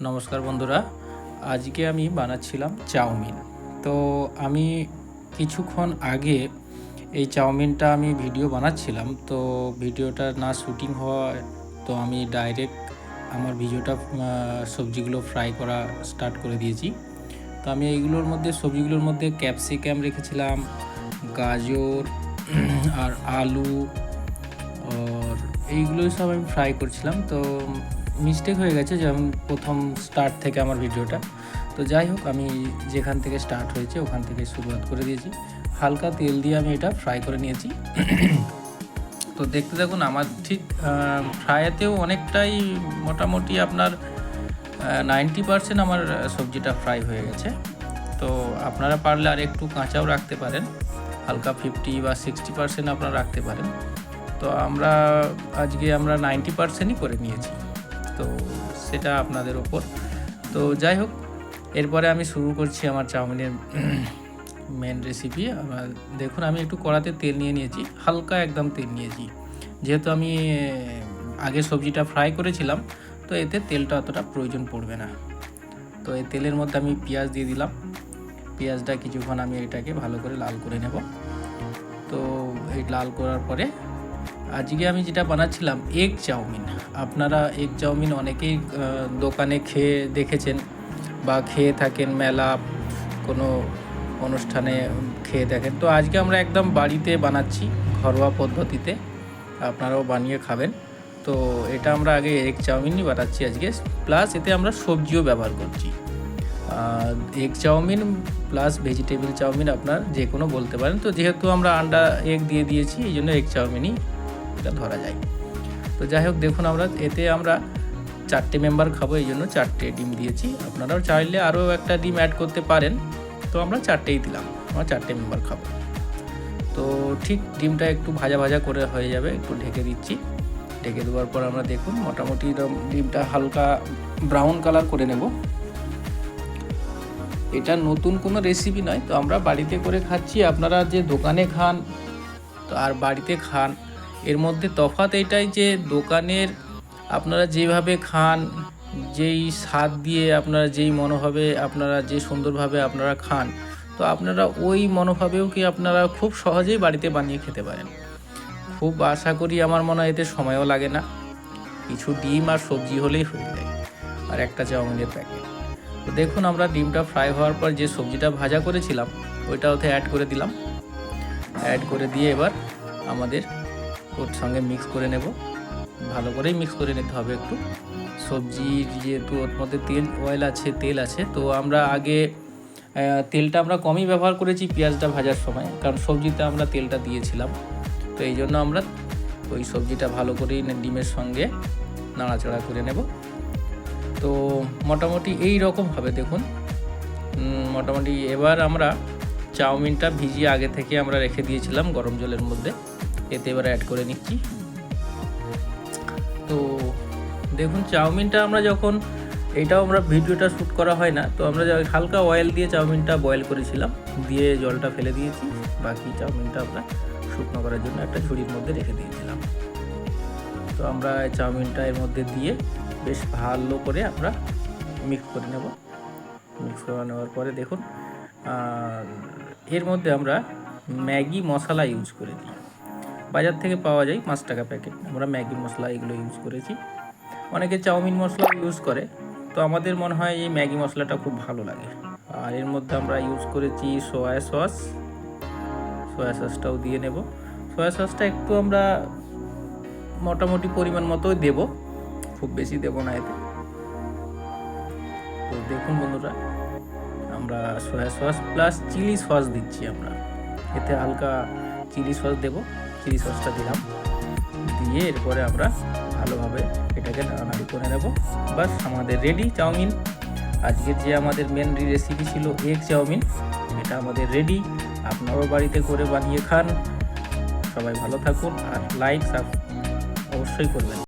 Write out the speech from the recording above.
নমস্কার বন্ধুরা, আজকে আমি বানাচ্ছিলাম চাউমিন। তো আমি কিছুক্ষণ আগে এই চাউমিনটা আমি ভিডিও বানাচ্ছিলাম, তো ভিডিওটা না শুটিং হওয়ায় তো আমি ডাইরেক্ট আমার ভিডিওটা সবজিগুলো ফ্রাই করা স্টার্ট করে দিয়েছি। তো আমি এইগুলোর মধ্যে সবজিগুলোর মধ্যে ক্যাপসিকাম রেখেছিলাম, গাজর আর আলু আর এইগুলোই সব আমি ফ্রাই করছিলাম। তো মিস্টেক হয়ে গেছে, যেমন প্রথম স্টার্ট থেকে আমার ভিডিওটা। তো যাই হোক, আমি যেখান থেকে স্টার্ট হয়েছে ওখান থেকে শুরুয়াত করে দিয়েছি। হালকা তেল দিয়ে আমি এটা ফ্রাই করে নিয়েছি। তো দেখতে দেখুন, আমার ঠিক ফ্রাইতেও অনেকটাই মোটামুটি আপনার 90% আমার সবজিটা ফ্রাই হয়ে গেছে। তো আপনারা পারলে আর একটু কাঁচাও রাখতে পারেন, হালকা 50 বা 60% আপনারা রাখতে পারেন। তো আজকে আমরা 90%ই করে নিয়েছি, তো সেটা আপনাদের ওপর। তো যাই হোক, এরপরে আমি শুরু করছি আমার চাউমিনের মেন রেসিপি। দেখুন, আমি একটু কড়াতে তেল নিয়ে নিয়েছি, হালকা একদম তেল নিয়েছি, যেহেতু আমি আগে সবজিটা ফ্রাই করেছিলাম, তো এতে তেলটা অতটা প্রয়োজন পড়বে না। তো এই তেলের মধ্যে আমি পেঁয়াজ দিয়ে দিলাম। পেঁয়াজটা কিছুক্ষণ আমি এটাকে ভালো করে লাল করে নেব। তো এই লাল করার পরে আজকে আমি যেটা বানাচ্ছিলাম এগ চাউমিন। আপনারা এগ চাউমিন অনেকেই দোকানে খেয়ে দেখেছেন বা খেয়ে থাকেন, মেলা কোনো অনুষ্ঠানে খেয়ে থাকেন। তো আজকে আমরা একদম বাড়িতে বানাচ্ছি, ঘরোয়া পদ্ধতিতে, আপনারাও বানিয়ে খাবেন। তো এটা আমরা আগে এগ চাউমিনই বানাচ্ছি আজকে, প্লাস এতে আমরা সবজিও ব্যবহার করছি। Egg chowmein plus vegetable chowmein আপনার যে কোনো বলতে পারেন। তো যেহেতু আমরা আন্ডা এগ দিয়ে দিয়েছি, এই জন্য এগ চাউমিনই এটা ধরা যায়। তো যাই হোক, দেখুন এতে আমরা 4টে মেম্বার খাবো, এই জন্য 4টে ডিম দিয়েছি। আপনারাও চাইলে আরও একটা ডিম অ্যাড করতে পারেন, তো আমরা 4টেই দিলাম, আমরা 4টে মেম্বার খাবো। তো ঠিক ডিমটা একটু ভাজা ভাজা করে হয়ে যাবে, একটু ঢেকে দিচ্ছি। ঢেকে দেওয়ার পর আমরা দেখুন মোটামুটি ডিমটা হালকা ব্রাউন কালার করে নেব। এটা নতুন কোনো রেসিপি নয়, তো আমরা বাড়িতে করে খাচ্ছি। আপনারা যে দোকানে খান তো আর বাড়িতে খান, এর মধ্যে তফাৎ এটাই যে দোকানের আপনারা যেভাবে খান, যেই স্বাদ দিয়ে আপনারা যেই মনোভাবে আপনারা যে সুন্দরভাবে আপনারা খান, তো আপনারা ওই মনোভাবেও কি আপনারা খুব সহজেই বাড়িতে বানিয়ে খেতে পারেন। খুব আশা করি, আমার মনে হয় এতে সময়ও লাগে না, কিছু ডিম আর সবজি হলেই হয়ে যায়, আর একটা চাউমিনের প্যাকেট। তো দেখুন, আমরা ডিমটা ফ্রাই হওয়ার পর যে সবজিটা ভাজা করেছিলাম ওইটা ওতে অ্যাড করে দিলাম। অ্যাড করে দিয়ে এবার আমাদের ওর সঙ্গে মিক্স করে নেব, ভালো করেই মিক্স করে নিতে হবে একটু। সবজির যেহেতু ওর মধ্যে তেল আছে, তো আমরা আগে তেলটা আমরা কমই ব্যবহার করেছি পেঁয়াজটা ভাজার সময়, কারণ সবজিতে আমরা তেলটা দিয়েছিলাম। তো এই জন্য আমরা ওই সবজিটা ভালো করেই ডিমের সঙ্গে নাড়াচাড়া করে নেব। তো মোটামুটি এই রকম হবে, দেখুন মোটামুটি। এবার আমরা চাউমিনটা ভিজিয়ে আগে থেকে আমরা রেখে দিয়েছিলাম গরম জলের মধ্যে, এতে এবার অ্যাড করে নিচ্ছি। তো দেখুন, চাউমিনটা আমরা যখন এইটাও আমরা ভিডিওটা শ্যুট করা হয় না, তো আমরা হালকা অয়েল দিয়ে চাউমিনটা বয়েল করেছিলাম, দিয়ে জলটা ফেলে দিয়েছি। বাকি চাউমিনটা আমরা শুকনো করার জন্য একটা ঝুড়ির মধ্যে রেখে দিয়েছিলাম। তো আমরা চাউমিনটা এর মধ্যে দিয়ে বেশ ভালো করে আমরা মিক্স করে নেব। মিক্স করে নেওয়ার পরে দেখুন, এর মধ্যে আমরা ম্যাগি মশলা ইউজ করে দিই। বাজার থেকে পাওয়া যায় 5 টাকা প্যাকেট, আমরা ম্যাগি মশলা এগুলো ইউজ করেছি। অনেকে চাউমিন মশলা ইউজ করে, তো আমাদের মনে হয় এই ম্যাগি মশলাটা খুব ভালো লাগে। আর এর মধ্যে আমরা ইউজ করেছি সয়া সসটাও দিয়ে নেব। সয়া সসটা একটু আমরা মোটামুটি পরিমাণ মতোই দেব, খুব বেশি দেব না এতে। তো দেখুন বন্ধুরা, আমরা soya sauce plus chilli sauce দিচ্ছি। আমরা এতে হালকা চিলি সস দেব, চিলি সসটা দিলাম, দিয়ে এরপরে আমরা ভালোভাবে এটাকে নাড়ানাড়ি করে নেব। বাস, আমাদের রেডি চাউমিন। আজকের যে আমাদের মেন রেসিপি ছিল এগ চাউমিন, এটা আমাদের রেডি। আপনারাও বাড়িতে করে বানিয়ে খান। সবাই ভালো থাকুন, আর লাইক অবশ্যই করবেন।